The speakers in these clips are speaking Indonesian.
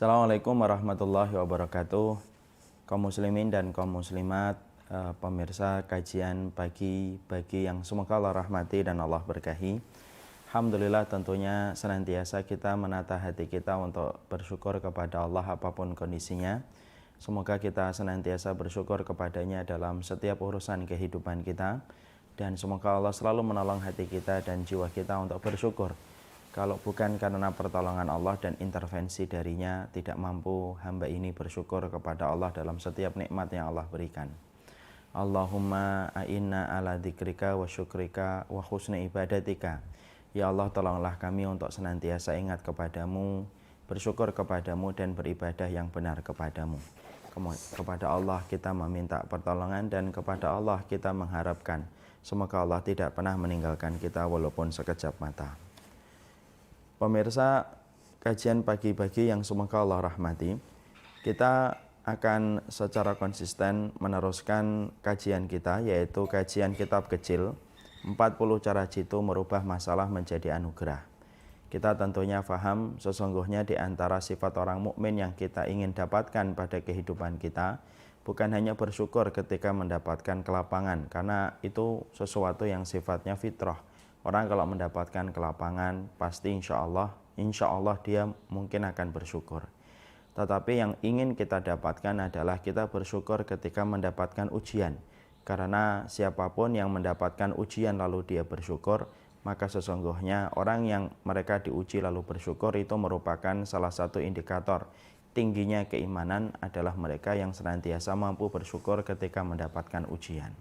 Assalamualaikum warahmatullahi wabarakatuh. Kaum muslimin dan kaum muslimat, pemirsa kajian pagi yang semoga Allah rahmati dan Allah berkahi. Alhamdulillah, tentunya senantiasa kita menata hati kita untuk bersyukur kepada Allah apapun kondisinya. Semoga kita senantiasa bersyukur kepadanya dalam setiap urusan kehidupan kita. Dan semoga Allah selalu menolong hati kita dan jiwa kita untuk bersyukur. Kalau bukan karena pertolongan Allah dan intervensi darinya, tidak mampu hamba ini bersyukur kepada Allah dalam setiap nikmat yang Allah berikan. Allahumma a'inna ala dzikrika wa syukrika wa husni ibadatika. Ya Allah, tolonglah kami untuk senantiasa ingat kepadamu, bersyukur kepadamu dan beribadah yang benar kepadamu. Kepada Allah kita meminta pertolongan dan kepada Allah kita mengharapkan. Semoga Allah tidak pernah meninggalkan kita walaupun sekejap mata. Pemirsa kajian pagi-pagi yang semoga Allah rahmati, kita akan secara konsisten meneruskan kajian kita, yaitu kajian kitab kecil 40 cara jitu merubah masalah menjadi anugerah. Kita tentunya faham sesungguhnya di antara sifat orang mukmin yang kita ingin dapatkan pada kehidupan kita, bukan hanya bersyukur ketika mendapatkan kelapangan, karena itu sesuatu yang sifatnya fitrah. Orang kalau mendapatkan kelapangan pasti insya Allah dia mungkin akan bersyukur. Tetapi yang ingin kita dapatkan adalah kita bersyukur ketika mendapatkan ujian. Karena siapapun yang mendapatkan ujian lalu dia bersyukur, maka sesungguhnya orang yang mereka diuji lalu bersyukur itu merupakan salah satu indikator tingginya keimanan adalah mereka yang senantiasa mampu bersyukur ketika mendapatkan ujian.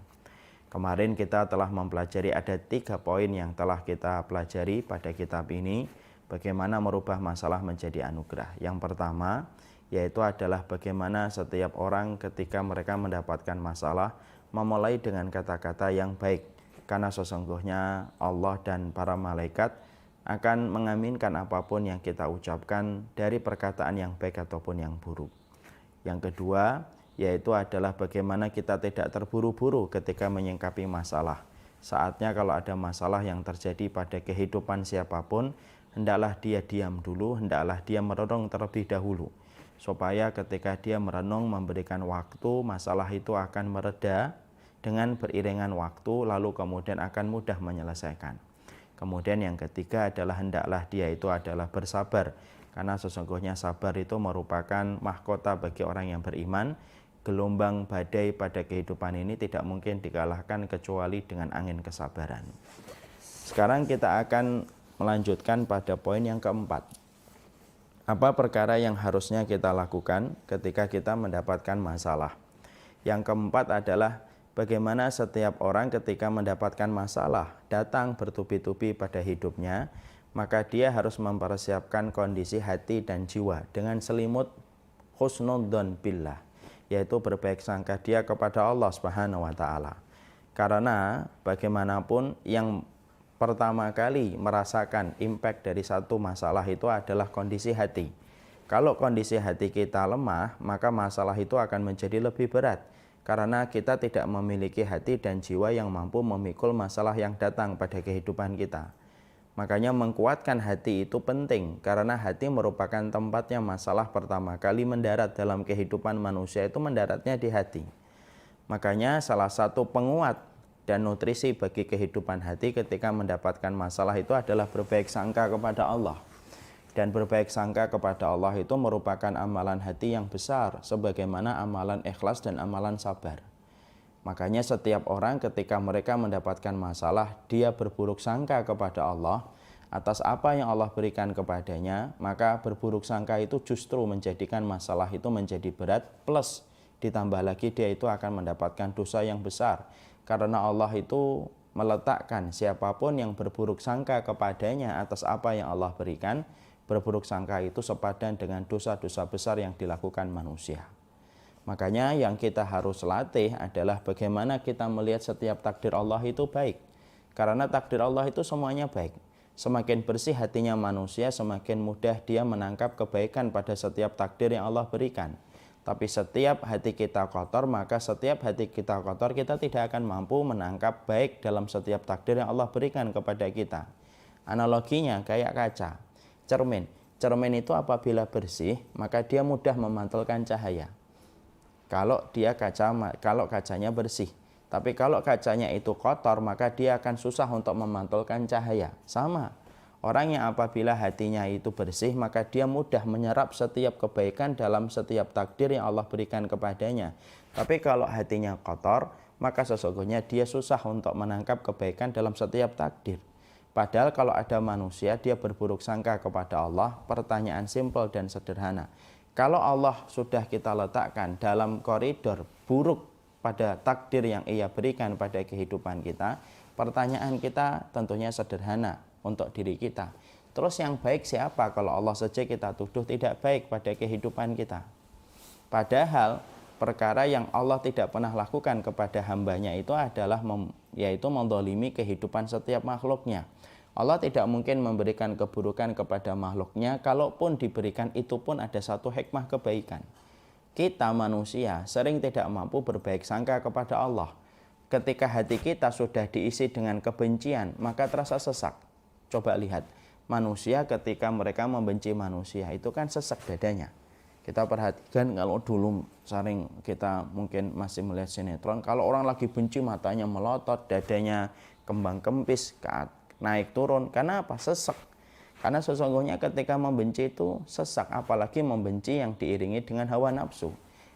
Kemarin kita telah mempelajari ada 3 poin yang telah kita pelajari pada kitab ini, bagaimana merubah masalah menjadi anugerah. Yang pertama yaitu adalah bagaimana setiap orang ketika mereka mendapatkan masalah memulai dengan kata-kata yang baik, karena sesungguhnya Allah dan para malaikat akan mengaminkan apapun yang kita ucapkan dari perkataan yang baik ataupun yang buruk. Yang kedua yaitu adalah bagaimana kita tidak terburu-buru ketika menyingkapi masalah. Saatnya kalau ada masalah yang terjadi pada kehidupan siapapun, hendaklah dia diam dulu, hendaklah dia merenung terlebih dahulu. Supaya ketika dia merenung memberikan waktu, masalah itu akan mereda dengan beriringan waktu, lalu kemudian akan mudah menyelesaikan. Kemudian yang ketiga adalah hendaklah dia itu adalah bersabar, karena sesungguhnya sabar itu merupakan mahkota bagi orang yang beriman. Gelombang badai pada kehidupan ini tidak mungkin dikalahkan kecuali dengan angin kesabaran. Sekarang kita akan melanjutkan pada poin yang keempat. Apa perkara yang harusnya kita lakukan ketika kita mendapatkan masalah? Yang keempat adalah bagaimana setiap orang ketika mendapatkan masalah datang bertubi-tubi pada hidupnya, maka dia harus mempersiapkan kondisi hati dan jiwa dengan selimut husnudzon billah, yaitu berbaik sangka dia kepada Allah Subhanahu wa taala. Karena bagaimanapun yang pertama kali merasakan impact dari satu masalah itu adalah kondisi hati. Kalau kondisi hati kita lemah, maka masalah itu akan menjadi lebih berat, karena kita tidak memiliki hati dan jiwa yang mampu memikul masalah yang datang pada kehidupan kita. Makanya mengkuatkan hati itu penting, karena hati merupakan tempatnya masalah pertama kali mendarat dalam kehidupan manusia, itu mendaratnya di hati. Makanya salah satu penguat dan nutrisi bagi kehidupan hati ketika mendapatkan masalah itu adalah berbaik sangka kepada Allah. Dan berbaik sangka kepada Allah itu merupakan amalan hati yang besar, sebagaimana amalan ikhlas dan amalan sabar. Makanya setiap orang ketika mereka mendapatkan masalah, dia berburuk sangka kepada Allah atas apa yang Allah berikan kepadanya, maka berburuk sangka itu justru menjadikan masalah itu menjadi berat, plus ditambah lagi dia itu akan mendapatkan dosa yang besar, karena Allah itu meletakkan siapapun yang berburuk sangka kepadanya atas apa yang Allah berikan, berburuk sangka itu sepadan dengan dosa-dosa besar yang dilakukan manusia. Makanya yang kita harus latih adalah bagaimana kita melihat setiap takdir Allah itu baik. Karena takdir Allah itu semuanya baik. Semakin bersih hatinya manusia, semakin mudah dia menangkap kebaikan pada setiap takdir yang Allah berikan. Tapi setiap hati kita kotor, maka setiap hati kita kotor, kita tidak akan mampu menangkap baik dalam setiap takdir yang Allah berikan kepada kita. Analoginya kayak kaca, cermin. Cermin itu apabila bersih, maka dia mudah memantulkan cahaya. Kalau kacanya bersih. Tapi kalau kacanya itu kotor, maka dia akan susah untuk memantulkan cahaya. Sama, orang yang apabila hatinya itu bersih, maka dia mudah menyerap setiap kebaikan dalam setiap takdir yang Allah berikan kepadanya. Tapi kalau hatinya kotor, maka sesungguhnya dia susah untuk menangkap kebaikan dalam setiap takdir. Padahal kalau ada manusia, dia berburuk sangka kepada Allah, pertanyaan simpel dan sederhana. Kalau Allah sudah kita letakkan dalam koridor buruk pada takdir yang Ia berikan pada kehidupan kita, pertanyaan kita tentunya sederhana untuk diri kita. Terus yang baik siapa kalau Allah saja kita tuduh tidak baik pada kehidupan kita? Padahal perkara yang Allah tidak pernah lakukan kepada hambanya itu adalah yaitu mendolimi kehidupan setiap makhluknya. Allah tidak mungkin memberikan keburukan kepada makhluknya, kalaupun diberikan itu pun ada satu hikmah kebaikan. Kita manusia sering tidak mampu berbaik sangka kepada Allah. Ketika hati kita sudah diisi dengan kebencian, maka terasa sesak. Coba lihat, manusia ketika mereka membenci manusia, itu kan sesak dadanya. Kita perhatikan kalau dulu sering kita mungkin masih melihat sinetron, kalau orang lagi benci matanya melotot, dadanya kembang kempis, naik turun. Karena apa? Sesak. Karena sesungguhnya ketika membenci itu sesak, apalagi membenci yang diiringi dengan hawa nafsu.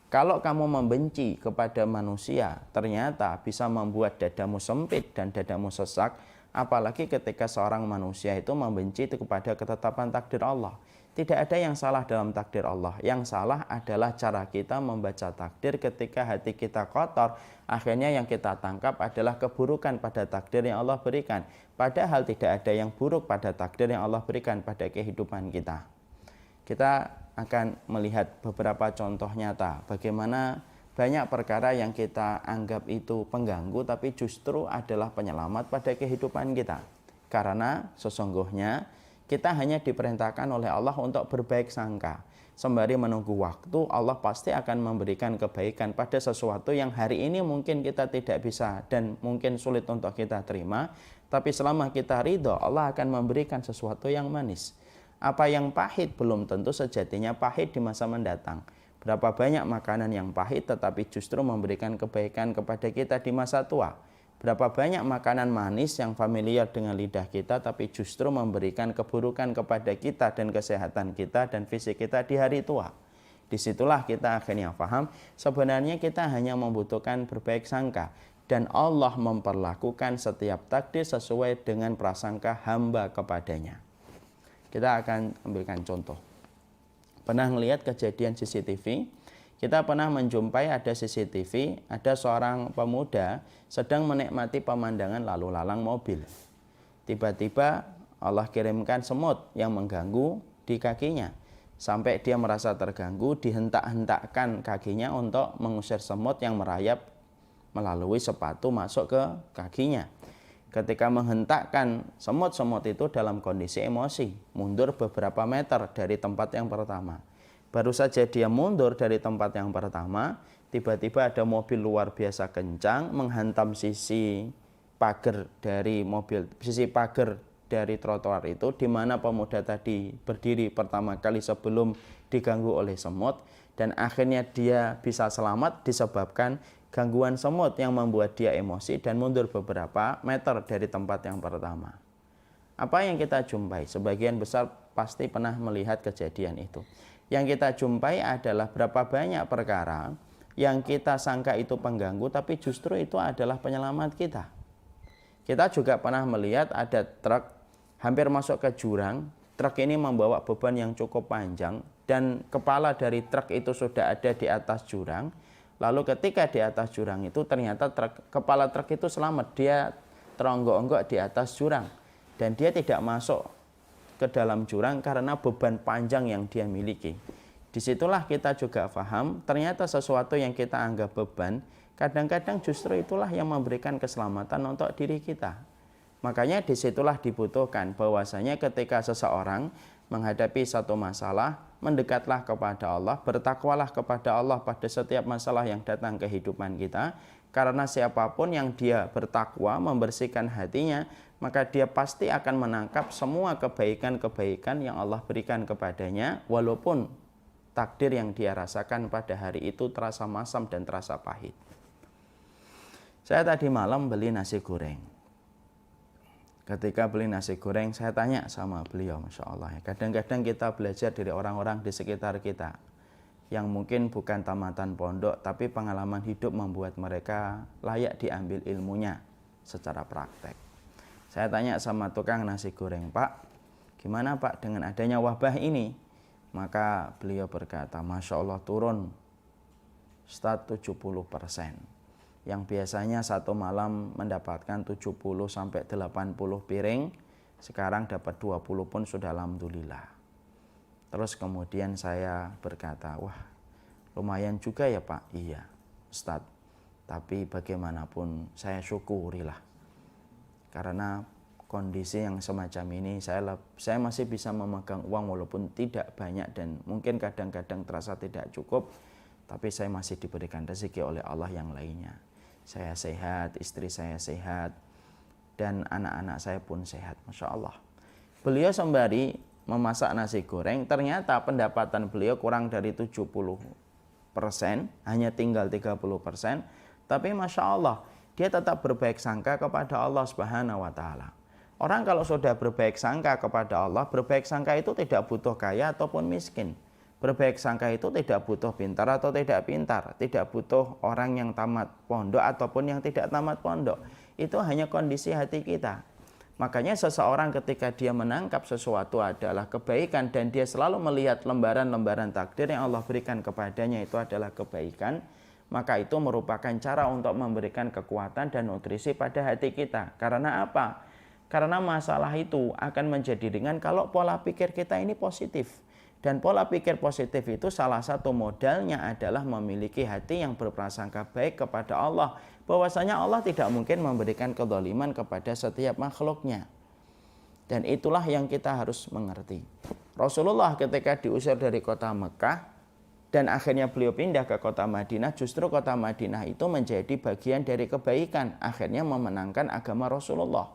Kalau kamu membenci kepada manusia, ternyata bisa membuat dadamu sempit dan dadamu sesak, apalagi ketika seorang manusia itu membenci itu kepada ketetapan takdir Allah. Tidak ada yang salah dalam takdir Allah. Yang salah adalah cara kita membaca takdir ketika hati kita kotor. Akhirnya yang kita tangkap adalah keburukan pada takdir yang Allah berikan. Padahal tidak ada yang buruk pada takdir yang Allah berikan pada kehidupan kita. Kita akan melihat beberapa contoh nyata bagaimana banyak perkara yang kita anggap itu pengganggu tapi justru adalah penyelamat pada kehidupan kita. Karena sesungguhnya kita hanya diperintahkan oleh Allah untuk berbaik sangka. Sembari menunggu waktu, Allah pasti akan memberikan kebaikan pada sesuatu yang hari ini mungkin kita tidak bisa dan mungkin sulit untuk kita terima. Tapi selama kita ridho, Allah akan memberikan sesuatu yang manis. Apa yang pahit belum tentu sejatinya pahit di masa mendatang. Berapa banyak makanan yang pahit tetapi justru memberikan kebaikan kepada kita di masa tua. Berapa banyak makanan manis yang familiar dengan lidah kita tapi justru memberikan keburukan kepada kita dan kesehatan kita dan fisik kita di hari tua. Disitulah kita akhirnya paham sebenarnya kita hanya membutuhkan berbaik sangka. Dan Allah memperlakukan setiap takdir sesuai dengan prasangka hamba kepadanya. Kita akan ambilkan contoh. Pernah melihat kejadian CCTV? Kita pernah menjumpai ada CCTV, ada seorang pemuda sedang menikmati pemandangan lalu lalang mobil. Tiba-tiba Allah kirimkan semut yang mengganggu di kakinya. Sampai dia merasa terganggu, dihentak-hentakkan kakinya untuk mengusir semut yang merayap melalui sepatu masuk ke kakinya. Ketika menghentakkan semut-semut itu dalam kondisi emosi, mundur beberapa meter dari tempat yang pertama. Baru saja dia mundur dari tempat yang pertama, tiba-tiba ada mobil luar biasa kencang menghantam sisi pagar dari mobil, sisi pagar dari trotoar itu, di mana pemuda tadi berdiri pertama kali sebelum diganggu oleh semut, dan akhirnya dia bisa selamat disebabkan gangguan semut yang membuat dia emosi dan mundur beberapa meter dari tempat yang pertama. Apa yang kita jumpai? Sebagian besar pasti pernah melihat kejadian itu. Yang kita jumpai adalah berapa banyak perkara yang kita sangka itu pengganggu, tapi justru itu adalah penyelamat kita. Kita juga pernah melihat ada truk hampir masuk ke jurang. Truk ini membawa beban yang cukup panjang dan kepala dari truk itu sudah ada di atas jurang. Lalu ketika di atas jurang itu ternyata kepala truk itu selamat. Dia teronggok-onggok di atas jurang dan dia tidak masuk ke dalam jurang karena beban panjang yang dia miliki. Disitulah kita juga paham ternyata sesuatu yang kita anggap beban kadang-kadang justru itulah yang memberikan keselamatan untuk diri kita. Makanya disitulah dibutuhkan bahwasanya ketika seseorang menghadapi satu masalah, mendekatlah kepada Allah, bertakwalah kepada Allah pada setiap masalah yang datang ke kehidupan kita. Karena siapapun yang dia bertakwa, membersihkan hatinya, maka dia pasti akan menangkap semua kebaikan-kebaikan yang Allah berikan kepadanya, walaupun takdir yang dia rasakan pada hari itu terasa masam dan terasa pahit. Saya tadi malam beli nasi goreng. Ketika beli nasi goreng, saya tanya sama beliau, Masya Allah. Kadang-kadang kita belajar dari orang-orang di sekitar kita yang mungkin bukan tamatan pondok, tapi pengalaman hidup membuat mereka layak diambil ilmunya secara praktek. Saya tanya sama tukang nasi goreng, Pak, gimana Pak dengan adanya wabah ini? Maka beliau berkata, Masya Allah turun start 70%. Yang biasanya satu malam mendapatkan 70 sampai 80 piring, sekarang dapat 20 pun sudah alhamdulillah. Terus kemudian saya berkata, wah lumayan juga ya Pak. Iya Ustadz, tapi bagaimanapun saya syukurilah. Karena kondisi yang semacam ini saya masih bisa memegang uang walaupun tidak banyak dan mungkin kadang-kadang terasa tidak cukup. Tapi saya masih diberikan rezeki oleh Allah yang lainnya. Saya sehat, istri saya sehat, dan anak-anak saya pun sehat, Masya Allah. Beliau sembari memasak nasi goreng, ternyata pendapatan beliau kurang dari 70%, hanya tinggal 30%, tapi Masya Allah, dia tetap berbaik sangka kepada Allah Subhanahu wa Ta'ala. Orang kalau sudah berbaik sangka kepada Allah, berbaik sangka itu tidak butuh kaya ataupun miskin. Berbaik sangka itu tidak butuh pintar atau tidak pintar, tidak butuh orang yang tamat pondok ataupun yang tidak tamat pondok. Itu hanya kondisi hati kita. Makanya seseorang ketika dia menangkap sesuatu adalah kebaikan dan dia selalu melihat lembaran-lembaran takdir yang Allah berikan kepadanya itu adalah kebaikan, maka itu merupakan cara untuk memberikan kekuatan dan nutrisi pada hati kita. Karena apa? Karena masalah itu akan menjadi ringan kalau pola pikir kita ini positif. Dan pola pikir positif itu salah satu modalnya adalah memiliki hati yang berprasangka baik kepada Allah. Bahwasanya Allah tidak mungkin memberikan kezaliman kepada setiap makhluknya. Dan itulah yang kita harus mengerti. Rasulullah ketika diusir dari kota Mekah dan akhirnya beliau pindah ke kota Madinah, justru kota Madinah itu menjadi bagian dari kebaikan. Akhirnya memenangkan agama Rasulullah.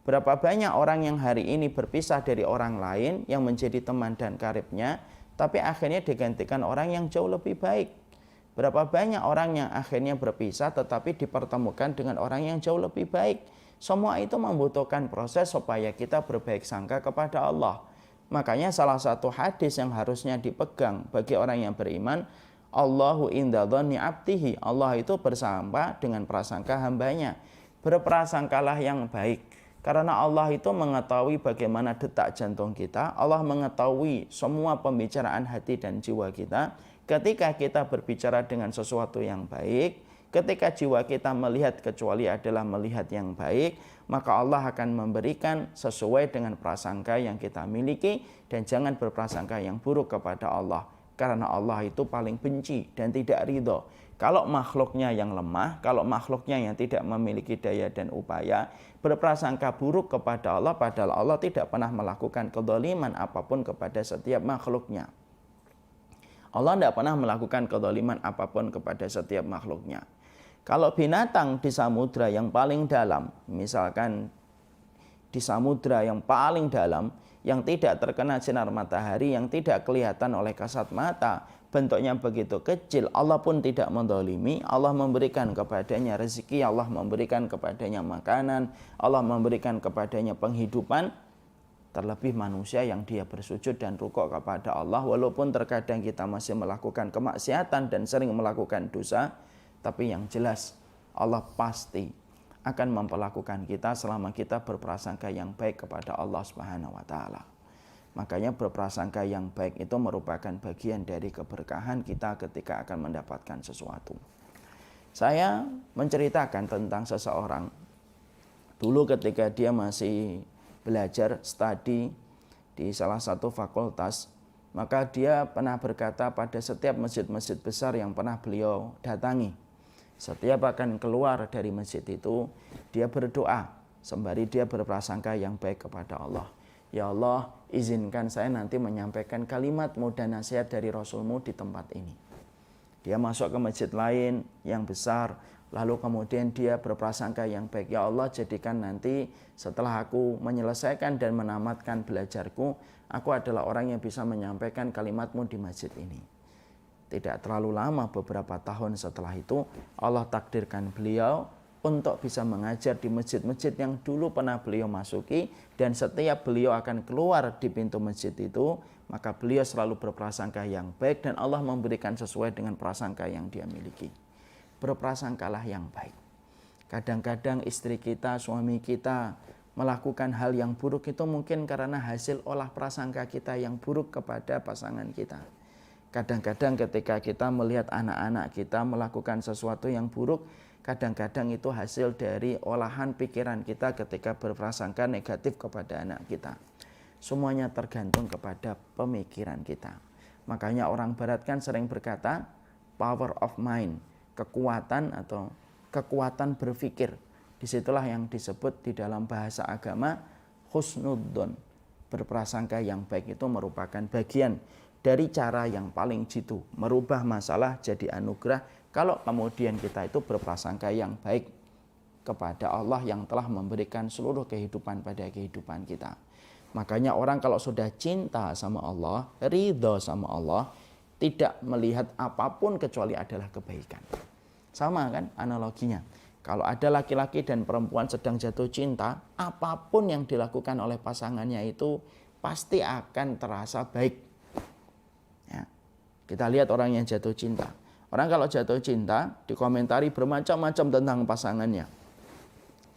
Berapa banyak orang yang hari ini berpisah dari orang lain yang menjadi teman dan karibnya, tapi akhirnya digantikan orang yang jauh lebih baik. Berapa banyak orang yang akhirnya berpisah tetapi dipertemukan dengan orang yang jauh lebih baik. Semua itu membutuhkan proses supaya kita berbaik sangka kepada Allah. Makanya salah satu hadis yang harusnya dipegang bagi orang yang beriman, Allahu inda dhanni abdihi. Allah itu bersama dengan prasangka hambanya. Berprasangkalah yang baik. Karena Allah itu mengetahui bagaimana detak jantung kita, Allah mengetahui semua pembicaraan hati dan jiwa kita. Ketika kita berbicara dengan sesuatu yang baik, ketika jiwa kita melihat kecuali adalah melihat yang baik, maka Allah akan memberikan sesuai dengan prasangka yang kita miliki dan jangan berprasangka yang buruk kepada Allah. Karena Allah itu paling benci dan tidak ridho. Kalau makhluknya yang lemah, kalau makhluknya yang tidak memiliki daya dan upaya, berprasangka buruk kepada Allah, padahal Allah tidak pernah melakukan kezaliman apapun kepada setiap makhluknya. Allah tidak pernah melakukan kezaliman apapun kepada setiap makhluknya. Kalau binatang di samudra yang paling dalam, misalkan di samudra yang paling dalam, yang tidak terkena sinar matahari, yang tidak kelihatan oleh kasat mata, bentuknya begitu kecil, Allah pun tidak menzalimi. Allah memberikan kepadanya rezeki, Allah memberikan kepadanya makanan, Allah memberikan kepadanya penghidupan. Terlebih manusia yang dia bersujud dan rukuk kepada Allah, walaupun terkadang kita masih melakukan kemaksiatan dan sering melakukan dosa, tapi yang jelas Allah pasti akan memperlakukan kita selama kita berprasangka yang baik kepada Allah Subhanahu wa Ta'ala. Makanya berprasangka yang baik itu merupakan bagian dari keberkahan kita ketika akan mendapatkan sesuatu. Saya menceritakan tentang seseorang dulu ketika dia masih belajar studi di salah satu fakultas, maka dia pernah berkata pada setiap masjid-masjid besar yang pernah beliau datangi, setiap akan keluar dari masjid itu dia berdoa sembari dia berprasangka yang baik kepada Allah. Ya Allah, izinkan saya nanti menyampaikan kalimat-Mu dan nasihat dari Rasul-Mu di tempat ini. Dia masuk ke masjid lain yang besar, Lalu kemudian dia berprasangka yang baik, ya Allah jadikan nanti setelah aku menyelesaikan dan menamatkan belajarku, aku adalah orang yang bisa menyampaikan kalimatmu di masjid ini. Tidak terlalu lama, beberapa tahun setelah itu Allah takdirkan beliau untuk bisa mengajar di masjid-masjid yang dulu pernah beliau masuki, dan setiap beliau akan keluar di pintu masjid itu, maka beliau selalu berprasangka yang baik dan Allah memberikan sesuai dengan prasangka yang dia miliki. Berprasangkalah yang baik. Kadang-kadang istri kita, suami kita melakukan hal yang buruk itu mungkin karena hasil olah prasangka kita yang buruk kepada pasangan kita. Kadang-kadang ketika kita melihat anak-anak kita melakukan sesuatu yang buruk, kadang-kadang itu hasil dari olahan pikiran kita ketika berprasangka negatif kepada anak kita. Semuanya tergantung kepada pemikiran kita. Makanya orang barat kan sering berkata power of mind, kekuatan atau kekuatan berpikir. Disitulah yang disebut di dalam bahasa agama husnudzon. Berprasangka yang baik itu merupakan bagian dari cara yang paling jitu, merubah masalah jadi anugerah kalau kemudian kita itu berprasangka yang baik kepada Allah yang telah memberikan seluruh kehidupan pada kehidupan kita. Makanya orang kalau sudah cinta sama Allah, ridho sama Allah, tidak melihat apapun kecuali adalah kebaikan. Sama kan analoginya. Kalau ada laki-laki dan perempuan sedang jatuh cinta, apapun yang dilakukan oleh pasangannya itu pasti akan terasa baik. Ya. Kita lihat orang yang jatuh cinta. Orang kalau jatuh cinta dikomentari bermacam-macam tentang pasangannya.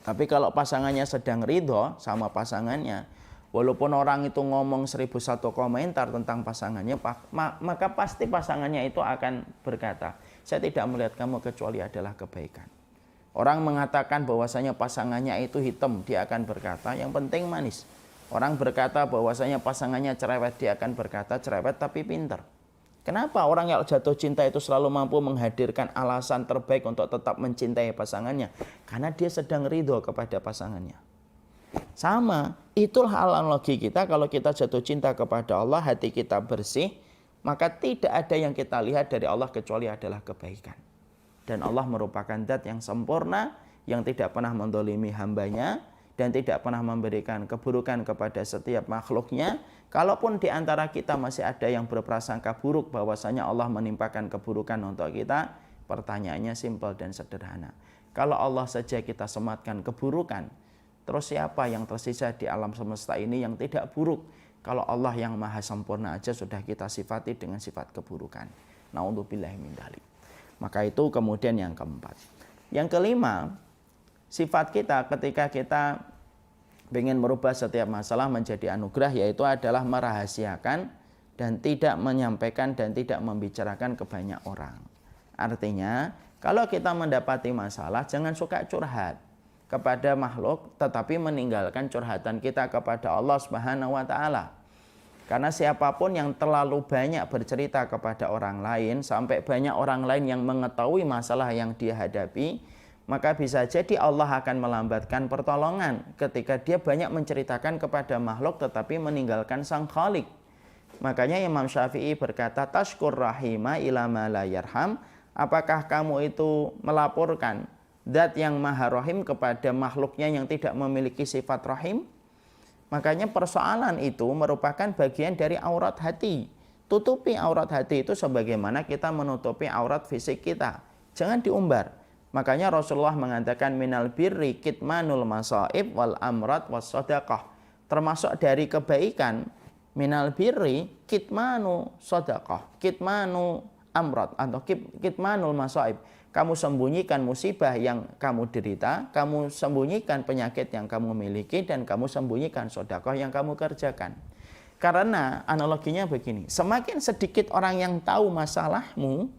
Tapi kalau pasangannya sedang ridho sama pasangannya, walaupun orang itu ngomong 1001 komentar tentang pasangannya, maka pasti pasangannya itu akan berkata, saya tidak melihat kamu kecuali adalah kebaikan. Orang mengatakan bahwasanya pasangannya itu hitam, dia akan berkata yang penting manis. Orang berkata bahwasanya pasangannya cerewet, dia akan berkata cerewet tapi pinter. Kenapa orang yang jatuh cinta itu selalu mampu menghadirkan alasan terbaik untuk tetap mencintai pasangannya? Karena dia sedang ridho kepada pasangannya. Sama, itulah analogi kita kalau kita jatuh cinta kepada Allah, hati kita bersih, maka tidak ada yang kita lihat dari Allah kecuali adalah kebaikan. Dan Allah merupakan zat yang sempurna, yang tidak pernah mendolimi hambanya, dan tidak pernah memberikan keburukan kepada setiap makhluknya. Kalaupun di antara kita masih ada yang berprasangka buruk bahwasanya Allah menimpakan keburukan untuk kita, pertanyaannya simpel dan sederhana. Kalau Allah saja kita sematkan keburukan, terus siapa yang tersisa di alam semesta ini yang tidak buruk? Kalau Allah yang maha sempurna aja sudah kita sifati dengan sifat keburukan. Na'udzubillahi min dzalik. Maka itu kemudian yang keempat. Yang kelima, sifat kita ketika kita ingin merubah setiap masalah menjadi anugerah, yaitu adalah merahasiakan dan tidak menyampaikan dan tidak membicarakan ke banyak orang. Artinya, kalau kita mendapati masalah, jangan suka curhat kepada makhluk, tetapi meninggalkan curhatan kita kepada Allah Subhanahu wa Ta'ala. Karena siapapun yang terlalu banyak bercerita kepada orang lain, sampai banyak orang lain yang mengetahui masalah yang dia hadapi, maka bisa jadi Allah akan melambatkan pertolongan ketika dia banyak menceritakan kepada makhluk tetapi meninggalkan sang Khalik. Makanya Imam Syafi'i berkata, tashkur rahima ila ma la yarham. Apakah kamu itu melaporkan zat yang maha rahim kepada makhluknya yang tidak memiliki sifat rahim? Makanya persoalan itu merupakan bagian dari aurat hati. Tutupi aurat hati itu sebagaimana kita menutupi aurat fisik kita. Jangan diumbar. Makanya Rasulullah mengatakan minal birri kitmanul masaib wal amrat was sadaqah. Termasuk dari kebaikan minal birri kitmanu sadaqah, kitmanu amrat atau kitmanul masaib. Kamu sembunyikan musibah yang kamu derita, kamu sembunyikan penyakit yang kamu miliki, dan kamu sembunyikan sedekah yang kamu kerjakan. Karena analoginya begini, semakin sedikit orang yang tahu masalahmu,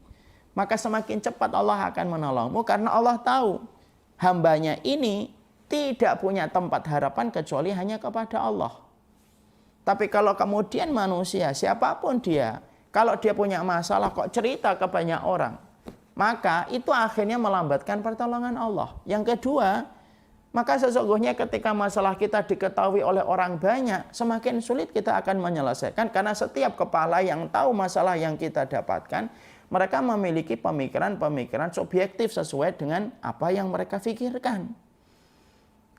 maka semakin cepat Allah akan menolongmu, karena Allah tahu hambanya ini tidak punya tempat harapan kecuali hanya kepada Allah. Tapi kalau kemudian manusia, siapapun dia, kalau dia punya masalah kok cerita ke banyak orang, maka itu akhirnya melambatkan pertolongan Allah. Yang kedua, maka sesungguhnya ketika masalah kita diketahui oleh orang banyak, semakin sulit kita akan menyelesaikan, karena setiap kepala yang tahu masalah yang kita dapatkan, Mereka memiliki pemikiran-pemikiran subjektif sesuai dengan apa yang mereka pikirkan.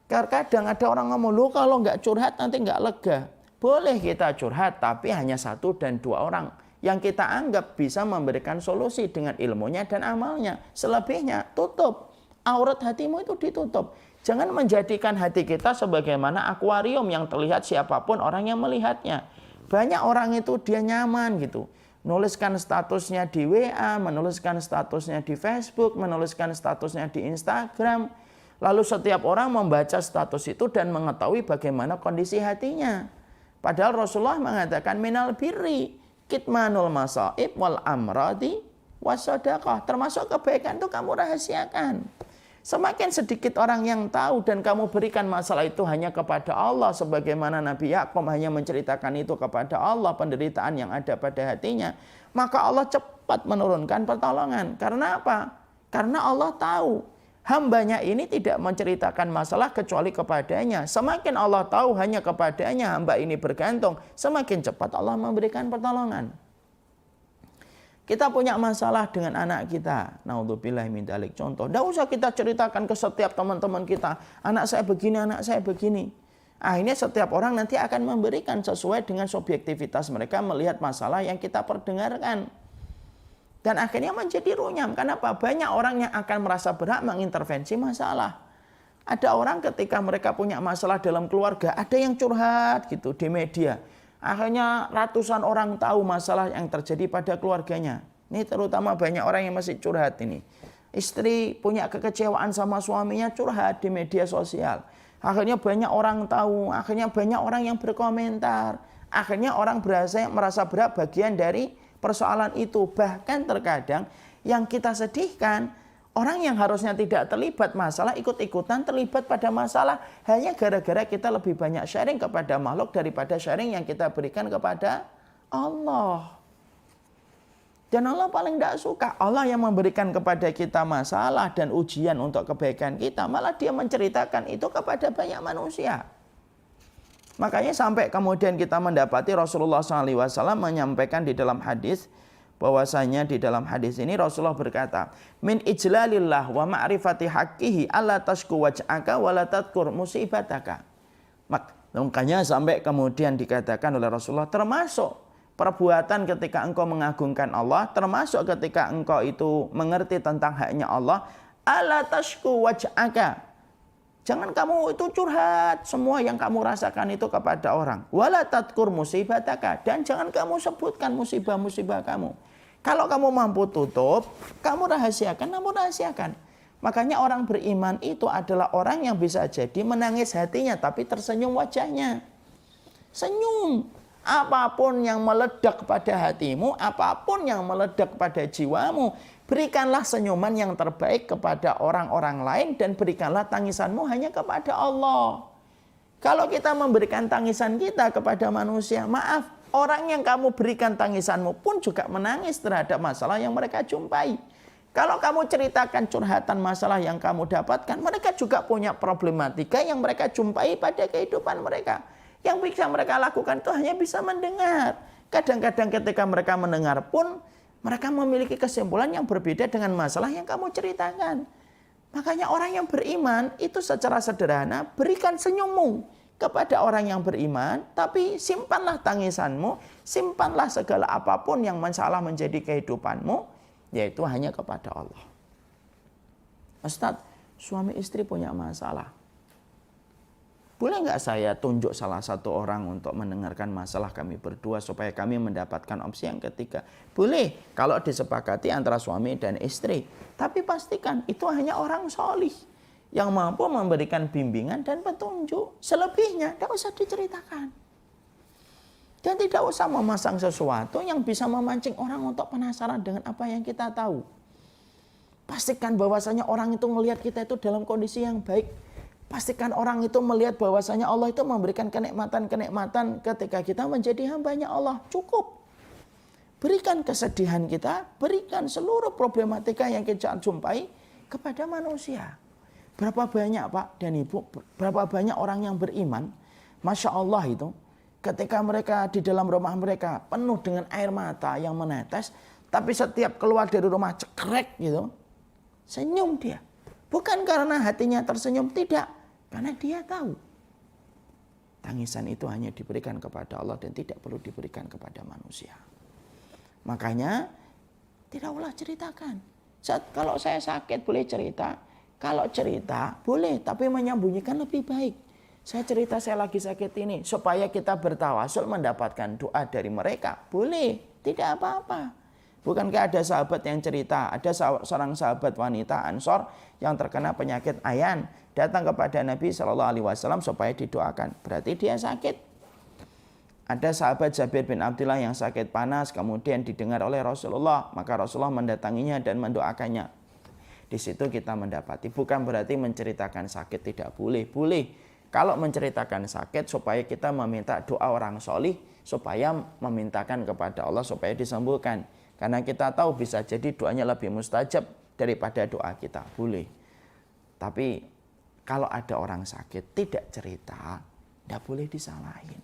Kadang ada orang ngomong, "Loh, kalau nggak curhat nanti nggak lega." Boleh kita curhat, tapi hanya 1 dan 2 orang yang kita anggap bisa memberikan solusi dengan ilmunya dan amalnya. Selebihnya tutup. Aurat hatimu itu ditutup. Jangan menjadikan hati kita sebagaimana akuarium yang terlihat siapapun orang yang melihatnya. Banyak orang itu dia nyaman gitu. Menuliskan statusnya di WA, menuliskan statusnya di Facebook, menuliskan statusnya di Instagram. Lalu setiap orang membaca status itu dan mengetahui bagaimana kondisi hatinya. Padahal Rasulullah mengatakan minal birri kitmanul masaib wal amradi wasadaqah. Termasuk kebaikan itu kamu rahasiakan. Semakin sedikit orang yang tahu dan kamu berikan masalah itu hanya kepada Allah. Sebagaimana Nabi Yakub hanya menceritakan itu kepada Allah, penderitaan yang ada pada hatinya. Maka Allah cepat menurunkan pertolongan. Karena apa? Karena Allah tahu hambanya ini tidak menceritakan masalah kecuali kepadanya. Semakin Allah tahu hanya kepadanya hamba ini bergantung, semakin cepat Allah memberikan pertolongan. Kita punya masalah dengan anak kita. Naudzubillah min dzalik. Contoh, tidak usah kita ceritakan ke setiap teman-teman kita. Anak saya begini, anak saya begini. Akhirnya setiap orang nanti akan memberikan sesuai dengan subjektivitas mereka melihat masalah yang kita perdengarkan. Dan akhirnya menjadi runyam. Kenapa? Banyak orang yang akan merasa berhak mengintervensi masalah. Ada orang ketika mereka punya masalah dalam keluarga, ada yang curhat gitu di media. Akhirnya ratusan orang tahu masalah yang terjadi pada keluarganya. Ini terutama banyak orang yang masih curhat ini. Istri punya kekecewaan sama suaminya, curhat di media sosial. Akhirnya banyak orang tahu, akhirnya banyak orang yang berkomentar. Akhirnya orang merasa berat bagian dari persoalan itu. Bahkan terkadang yang kita sedihkan, orang yang harusnya tidak terlibat masalah ikut-ikutan terlibat pada masalah hanya gara-gara kita lebih banyak sharing kepada makhluk daripada sharing yang kita berikan kepada Allah. Dan Allah paling tidak suka. Allah yang memberikan kepada kita masalah dan ujian untuk kebaikan kita, malah dia menceritakan itu kepada banyak manusia. Makanya sampai kemudian kita mendapati Rasulullah SAW menyampaikan di dalam hadis, bahwasanya di dalam hadis ini Rasulullah berkata, min ijlalillah wa ma'rifati haqqihi alla tashku waj'aka wa la tadhkur musibataka. Makanya sampai kemudian dikatakan oleh Rasulullah, termasuk perbuatan ketika engkau mengagungkan Allah, termasuk ketika engkau itu mengerti tentang haknya Allah, alla tashku waj'aka. Jangan kamu itu curhat semua yang kamu rasakan itu kepada orang. Wala tadhkur musibataka, dan jangan kamu sebutkan musibah-musibah kamu. Kalau kamu mampu tutup, kamu rahasiakan. Makanya orang beriman itu adalah orang yang bisa jadi menangis hatinya tapi tersenyum wajahnya. Senyum. Apapun yang meledak pada hatimu, apapun yang meledak pada jiwamu, berikanlah senyuman yang terbaik kepada orang-orang lain dan berikanlah tangisanmu hanya kepada Allah. Kalau kita memberikan tangisan kita kepada manusia, maaf, orang yang kamu berikan tangisanmu pun juga menangis terhadap masalah yang mereka jumpai. Kalau kamu ceritakan curhatan masalah yang kamu dapatkan, mereka juga punya problematika yang mereka jumpai pada kehidupan mereka. Yang bisa mereka lakukan itu hanya bisa mendengar. Kadang-kadang ketika mereka mendengar pun, mereka memiliki kesimpulan yang berbeda dengan masalah yang kamu ceritakan. Makanya orang yang beriman itu secara sederhana berikan senyummu kepada orang yang beriman, tapi simpanlah tangisanmu, simpanlah segala apapun yang masalah menjadi kehidupanmu, yaitu hanya kepada Allah. Ustaz, suami istri punya masalah. Boleh nggak saya tunjuk salah satu orang untuk mendengarkan masalah kami berdua supaya kami mendapatkan opsi yang ketiga? Boleh kalau disepakati antara suami dan istri. Tapi pastikan itu hanya orang solih yang mampu memberikan bimbingan dan petunjuk. Selebihnya tidak usah diceritakan. Dan tidak usah memasang sesuatu yang bisa memancing orang untuk penasaran dengan apa yang kita tahu. Pastikan bahwasanya orang itu melihat kita itu dalam kondisi yang baik. Pastikan orang itu melihat bahwasanya Allah itu memberikan kenikmatan-kenikmatan ketika kita menjadi hambanya Allah. Cukup. Berikan kesedihan kita, berikan seluruh problematika yang kita jumpai kepada manusia. Berapa banyak Pak dan Ibu, berapa banyak orang yang beriman, Masya Allah itu, ketika mereka di dalam rumah mereka penuh dengan air mata yang menetes, Tapi setiap keluar dari rumah cekrek gitu, senyum dia. Bukan karena hatinya tersenyum, tidak. Karena dia tahu tangisan itu hanya diberikan kepada Allah dan tidak perlu diberikan kepada manusia. Makanya tidak usah ceritakan. Kalau saya sakit boleh cerita. Kalau cerita boleh, tapi menyembunyikan lebih baik. Saya cerita saya lagi sakit ini supaya kita bertawasul mendapatkan doa dari mereka. Boleh, tidak apa-apa. Bukankah ada sahabat yang cerita, ada seorang sahabat wanita Ansor yang terkena penyakit ayan, datang kepada Nabi SAW supaya didoakan. Berarti dia sakit. Ada sahabat Jabir bin Abdullah yang sakit panas, kemudian didengar oleh Rasulullah, maka Rasulullah mendatanginya dan mendoakannya. Di situ kita mendapati, bukan berarti menceritakan sakit tidak boleh. Boleh. Kalau menceritakan sakit supaya kita meminta doa orang solih, supaya memintakan kepada Allah supaya disembuhkan. Karena kita tahu bisa jadi doanya lebih mustajab daripada doa kita. Boleh. Tapi kalau ada orang sakit tidak cerita, tidak boleh disalahin.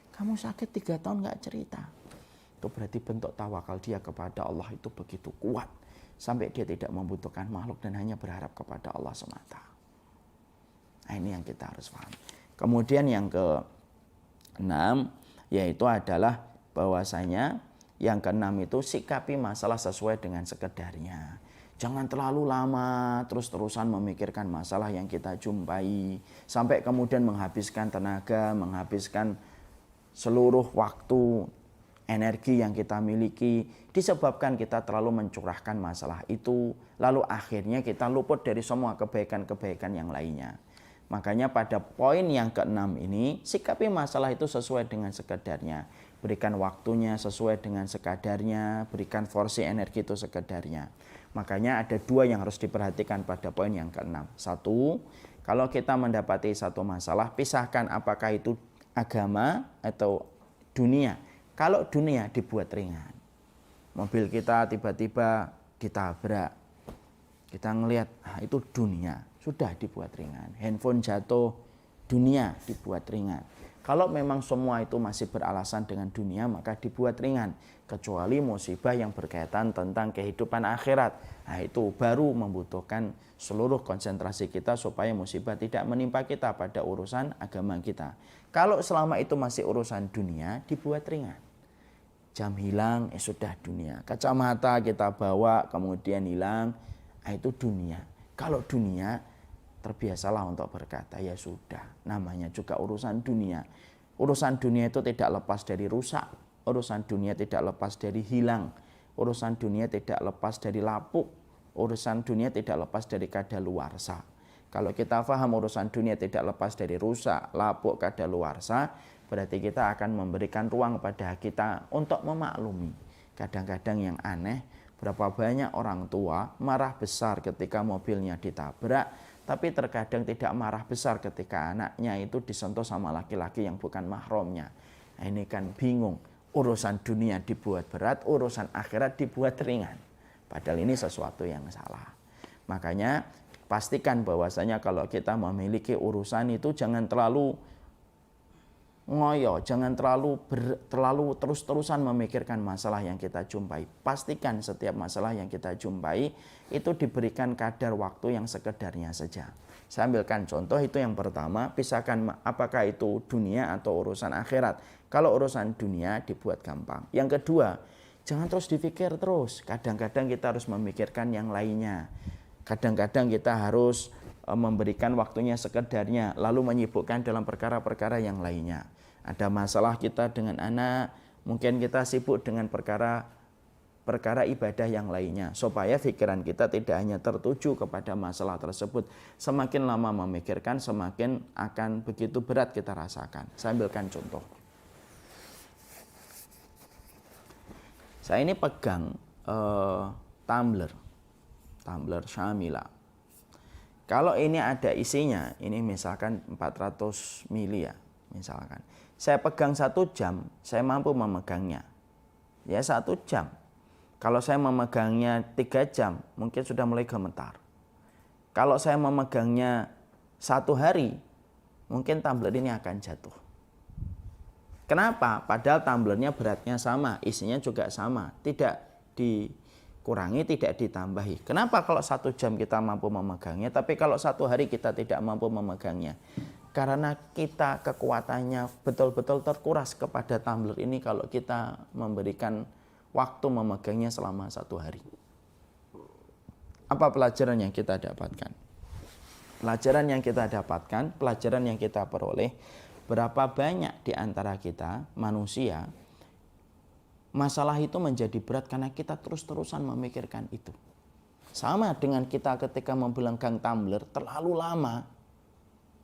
Kamu sakit 3 tahun nggak cerita. Itu berarti bentuk tawakal dia kepada Allah itu begitu kuat. Sampai dia tidak membutuhkan makhluk dan hanya berharap kepada Allah semata. Nah, ini yang kita harus paham. Kemudian yang ke-6 yaitu adalah bahwasanya yang ke-6 itu sikapi masalah sesuai dengan sekedarnya. Jangan terlalu lama terus-terusan memikirkan masalah yang kita jumpai sampai kemudian menghabiskan tenaga, menghabiskan seluruh waktu, energi yang kita miliki disebabkan kita terlalu mencurahkan masalah itu, lalu akhirnya kita luput dari semua kebaikan-kebaikan yang lainnya. Makanya pada poin yang ke-6 ini, sikapi masalah itu sesuai dengan sekedarnya. Berikan waktunya sesuai dengan sekadarnya, berikan porsi energi itu sekadarnya. Makanya ada 2 yang harus diperhatikan pada poin yang ke-6. 1, kalau kita mendapati satu masalah, pisahkan apakah itu agama atau dunia. Kalau dunia dibuat ringan. Mobil kita tiba-tiba ditabrak. Kita ngelihat, itu dunia. Sudah dibuat ringan. Handphone jatuh, dunia dibuat ringan. Kalau memang semua itu masih beralasan dengan dunia, maka dibuat ringan. Kecuali musibah yang berkaitan tentang kehidupan akhirat. Nah, itu baru membutuhkan seluruh konsentrasi kita supaya musibah tidak menimpa kita pada urusan agama kita. Kalau selama itu masih urusan dunia, dibuat ringan. Jam hilang, sudah dunia. Kacamata kita bawa, kemudian hilang, itu dunia. Kalau dunia, terbiasalah untuk berkata, ya sudah, namanya juga urusan dunia. Urusan dunia itu tidak lepas dari rusak. Urusan dunia tidak lepas dari hilang. Urusan dunia tidak lepas dari lapuk. Urusan dunia tidak lepas dari kadaluarsa. Kalau kita paham urusan dunia tidak lepas dari rusak, lapuk, kadaluarsa, berarti kita akan memberikan ruang pada kita untuk memaklumi. Kadang-kadang yang aneh, berapa banyak orang tua marah besar ketika mobilnya ditabrak, tapi terkadang tidak marah besar ketika anaknya itu disentuh sama laki-laki yang bukan mahramnya. Nah, ini kan bingung. Urusan dunia dibuat berat, urusan akhirat dibuat ringan. Padahal ini sesuatu yang salah. Makanya pastikan bahwasanya kalau kita memiliki urusan itu jangan terlalu ngoyo, jangan terlalu terus-terusan memikirkan masalah yang kita jumpai. Pastikan setiap masalah yang kita jumpai itu diberikan kadar waktu yang sekedarnya saja. Saya ambilkan contoh, itu yang pertama, pisahkan apakah itu dunia atau urusan akhirat. Kalau urusan dunia dibuat gampang. Yang kedua, jangan terus dipikir terus. Kadang-kadang kita harus memikirkan yang lainnya. Kadang-kadang kita harus memberikan waktunya sekedarnya, lalu menyibukkan dalam perkara-perkara yang lainnya. Ada masalah kita dengan anak, mungkin kita sibuk dengan perkara ibadah yang lainnya, supaya pikiran kita tidak hanya tertuju kepada masalah tersebut. Semakin lama memikirkan, semakin akan begitu berat kita rasakan. Saya ambilkan contoh. Saya ini pegang tumbler Syamila. Kalau ini ada isinya, ini misalkan 400 mili ya, misalkan. Saya pegang 1 jam, saya mampu memegangnya. Ya 1 jam. Kalau saya memegangnya 3 jam, mungkin sudah mulai gemetar. Kalau saya memegangnya 1 hari, mungkin tumbler ini akan jatuh. Kenapa? Padahal tumblernya beratnya sama, isinya juga sama. Tidak dikurangi, tidak ditambahi. Kenapa kalau 1 jam kita mampu memegangnya, tapi kalau 1 hari kita tidak mampu memegangnya? Karena kita kekuatannya betul-betul terkuras kepada tumbler ini kalau kita memberikan waktu memegangnya selama 1 hari. Apa pelajaran yang kita dapatkan? Pelajaran yang kita dapatkan, pelajaran yang kita peroleh, berapa banyak di antara kita manusia masalah itu menjadi berat karena kita terus-terusan memikirkan itu. Sama dengan kita ketika membelenggang tumbler terlalu lama,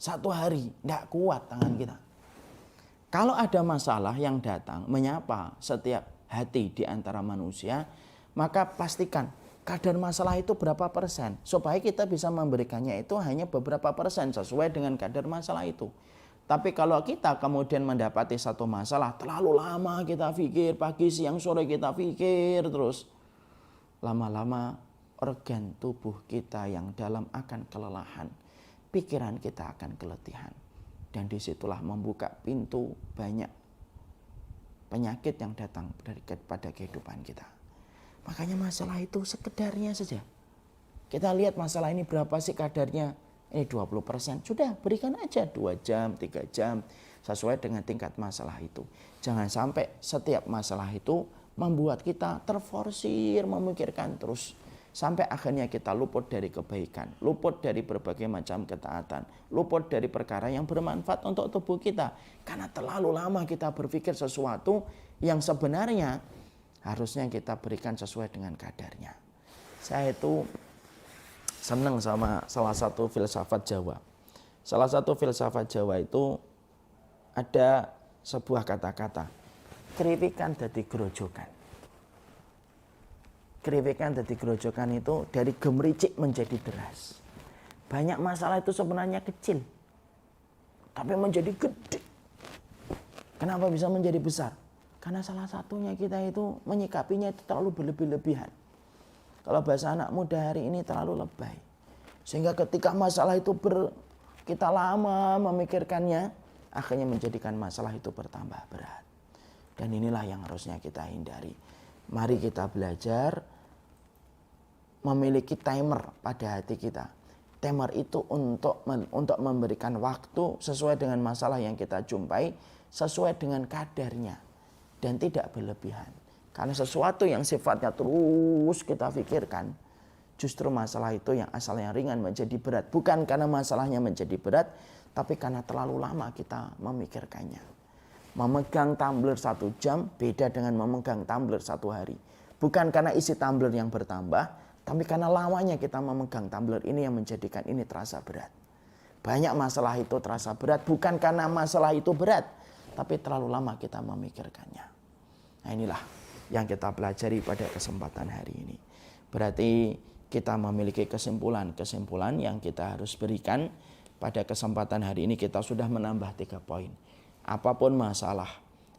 1 hari tidak kuat tangan kita. Kalau ada masalah yang datang menyapa setiap hati di antara manusia, maka pastikan kadar masalah itu berapa persen, supaya kita bisa memberikannya itu hanya beberapa persen sesuai dengan kadar masalah itu. Tapi kalau kita kemudian mendapati satu masalah, terlalu lama kita pikir, pagi, siang, sore kita pikir terus, lama-lama organ tubuh kita yang dalam akan kelelahan, pikiran kita akan keletihan. Dan disitulah membuka pintu banyak penyakit yang datang pada kehidupan kita. Makanya masalah itu sekedarnya saja. Kita lihat masalah ini berapa sih kadarnya. Ini 20%. Sudah berikan aja 2 jam, 3 jam. Sesuai dengan tingkat masalah itu. Jangan sampai setiap masalah itu membuat kita terforsir memikirkan terus. Sampai akhirnya kita luput dari kebaikan, luput dari berbagai macam ketaatan, luput dari perkara yang bermanfaat untuk tubuh kita. Karena terlalu lama kita berpikir sesuatu yang sebenarnya harusnya kita berikan sesuai dengan kadarnya. Saya itu senang sama salah satu filsafat Jawa. Salah satu filsafat Jawa itu ada sebuah kata-kata, kriwikan dadi grojokan. Kriwikan dadi grojokan itu dari gemericik menjadi deras. Banyak masalah itu sebenarnya kecil, tapi menjadi gede. Kenapa bisa menjadi besar? Karena salah satunya kita itu menyikapinya itu terlalu berlebih-lebihan. Kalau bahasa anak muda hari ini terlalu lebay. Sehingga ketika masalah itu kita lama memikirkannya, akhirnya menjadikan masalah itu bertambah berat. Dan inilah yang harusnya kita hindari. Mari kita belajar memiliki timer pada hati kita. Timer itu untuk memberikan waktu sesuai dengan masalah yang kita jumpai, sesuai dengan kadarnya. Dan tidak berlebihan. Karena sesuatu yang sifatnya terus kita pikirkan, justru masalah itu yang asalnya ringan menjadi berat. Bukan karena masalahnya menjadi berat, tapi karena terlalu lama kita memikirkannya. Memegang tumbler 1 jam beda dengan memegang tumbler 1 hari. Bukan karena isi tumbler yang bertambah, tapi karena lamanya kita memegang tumbler ini yang menjadikan ini terasa berat. Banyak masalah itu terasa berat bukan karena masalah itu berat, tapi terlalu lama kita memikirkannya. Nah inilah yang kita pelajari pada kesempatan hari ini. Berarti kita memiliki kesimpulan yang kita harus berikan pada kesempatan hari ini. Kita sudah menambah 3 poin. Apapun masalah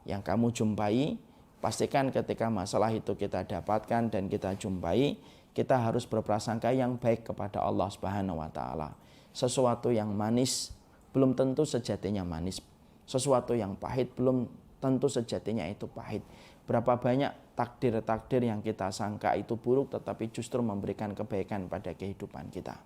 yang kamu jumpai, pastikan ketika masalah itu kita dapatkan dan kita jumpai, kita harus berprasangka yang baik kepada Allah Subhanahu wa taala. Sesuatu yang manis belum tentu sejatinya manis. Sesuatu yang pahit belum tentu sejatinya itu pahit. Berapa banyak takdir-takdir yang kita sangka itu buruk tetapi justru memberikan kebaikan pada kehidupan kita.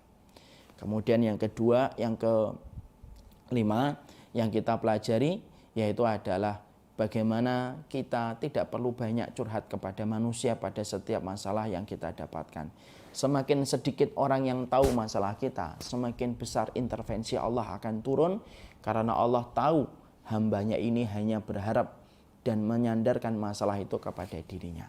Kemudian yang kedua, yang kelima yang kita pelajari yaitu adalah bagaimana kita tidak perlu banyak curhat kepada manusia pada setiap masalah yang kita dapatkan. Semakin sedikit orang yang tahu masalah kita, semakin besar intervensi Allah akan turun karena Allah tahu hambanya ini hanya berharap dan menyandarkan masalah itu kepada dirinya.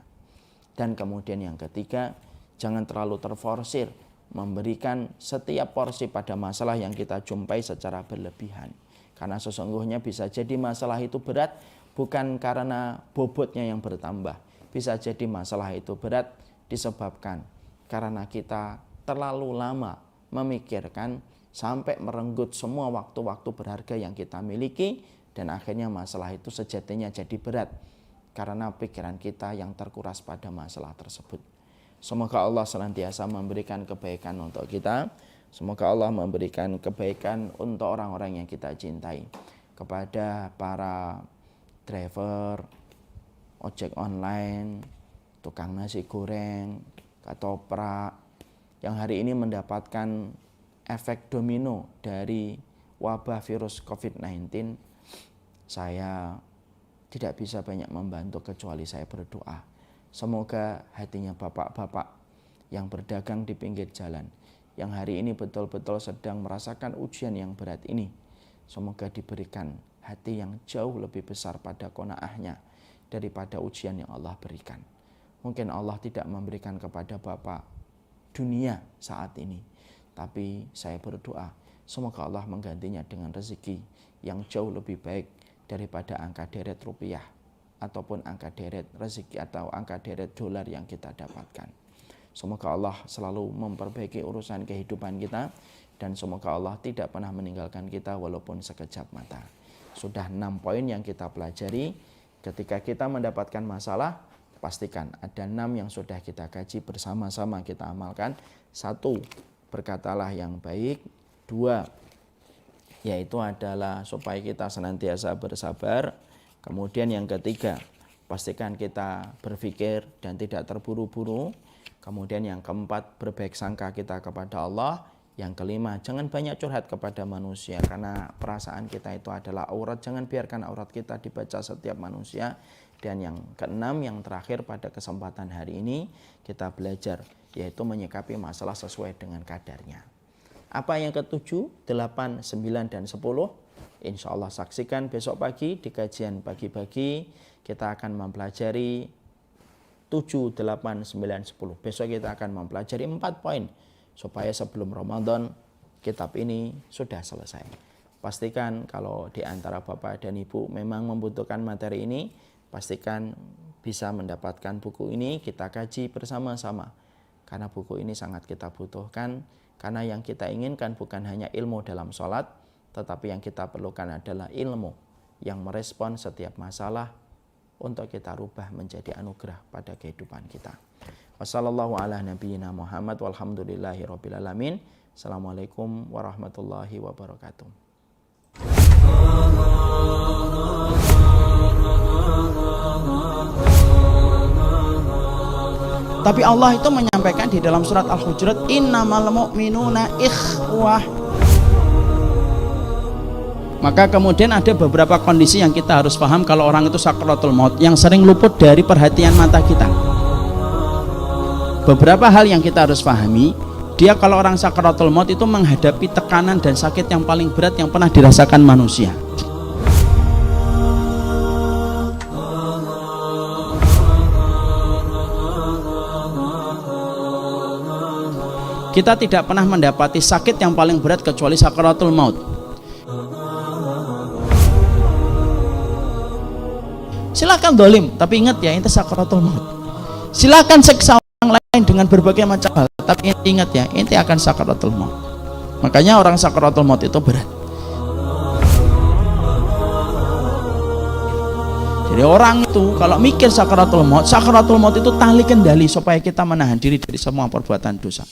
Dan kemudian yang ketiga, jangan terlalu terforsir memberikan setiap porsi pada masalah yang kita jumpai secara berlebihan. Karena sesungguhnya bisa jadi masalah itu berat bukan karena bobotnya yang bertambah. Bisa jadi masalah itu berat disebabkan karena kita terlalu lama memikirkan sampai merenggut semua waktu-waktu berharga yang kita miliki. Dan akhirnya masalah itu sejatinya jadi berat karena pikiran kita yang terkuras pada masalah tersebut. Semoga Allah senantiasa memberikan kebaikan untuk kita. Semoga Allah memberikan kebaikan untuk orang-orang yang kita cintai. Kepada para driver, ojek online, tukang nasi goreng, ketoprak, yang hari ini mendapatkan efek domino dari wabah virus COVID-19, saya tidak bisa banyak membantu kecuali saya berdoa. Semoga hatinya bapak-bapak yang berdagang di pinggir jalan, yang hari ini betul-betul sedang merasakan ujian yang berat ini, semoga diberikan hati yang jauh lebih besar pada qanaahnya daripada ujian yang Allah berikan. Mungkin Allah tidak memberikan kepada bapak dunia saat ini, tapi saya berdoa semoga Allah menggantinya dengan rezeki yang jauh lebih baik daripada angka deret rupiah ataupun angka deret rezeki atau angka deret dolar yang kita dapatkan. Semoga Allah selalu memperbaiki urusan kehidupan kita, dan semoga Allah tidak pernah meninggalkan kita walaupun sekejap mata. Sudah 6 poin yang kita pelajari. Ketika kita mendapatkan masalah, pastikan ada 6 yang sudah kita kaji bersama-sama kita amalkan. 1, berkatalah yang baik. 2, yaitu adalah supaya kita senantiasa bersabar. Kemudian yang ketiga, pastikan kita berpikir dan tidak terburu-buru. Kemudian yang keempat, berbaik sangka kita kepada Allah. Yang kelima, jangan banyak curhat kepada manusia, karena perasaan kita itu adalah aurat. Jangan biarkan aurat kita dibaca setiap manusia. Dan yang keenam, yang terakhir pada kesempatan hari ini, kita belajar yaitu menyikapi masalah sesuai dengan kadarnya. Apa yang ke-7, 8, 9, dan 10? Insya Allah saksikan besok pagi di kajian pagi-pagi. Kita akan mempelajari 7, 8, 9, 10. Besok kita akan mempelajari 4 poin supaya sebelum Ramadan kitab ini sudah selesai. Pastikan kalau di antara Bapak dan Ibu memang membutuhkan materi ini, pastikan bisa mendapatkan buku ini, kita kaji bersama-sama. Karena buku ini sangat kita butuhkan. Karena yang kita inginkan bukan hanya ilmu dalam sholat, tetapi yang kita perlukan adalah ilmu yang merespon setiap masalah untuk kita rubah menjadi anugerah pada kehidupan kita. Wassallallahu ala nabiyyina Muhammad walhamdulillahi rabbil alamin. Assalamualaikum warahmatullahi wabarakatuh. Tapi Allah itu menyampaikan di dalam surat Al-Hujurat, innamal mu'minuna ikhwah. Maka kemudian ada beberapa kondisi yang kita harus paham kalau orang itu sakaratul maut, yang sering luput dari perhatian mata kita. Beberapa hal yang kita harus pahami, dia kalau orang sakaratul maut itu menghadapi tekanan dan sakit yang paling berat yang pernah dirasakan manusia. Kita tidak pernah mendapati sakit yang paling berat kecuali sakaratul maut. Silakan dolim, tapi ingat ya, itu sakaratul maut. Silakan seksa orang lain dengan berbagai macam hal, tapi ingat ya, itu akan sakaratul maut. Makanya orang sakaratul maut itu berat. Jadi orang itu kalau mikir sakaratul maut itu tali kendali supaya kita menahan diri dari semua perbuatan dosa.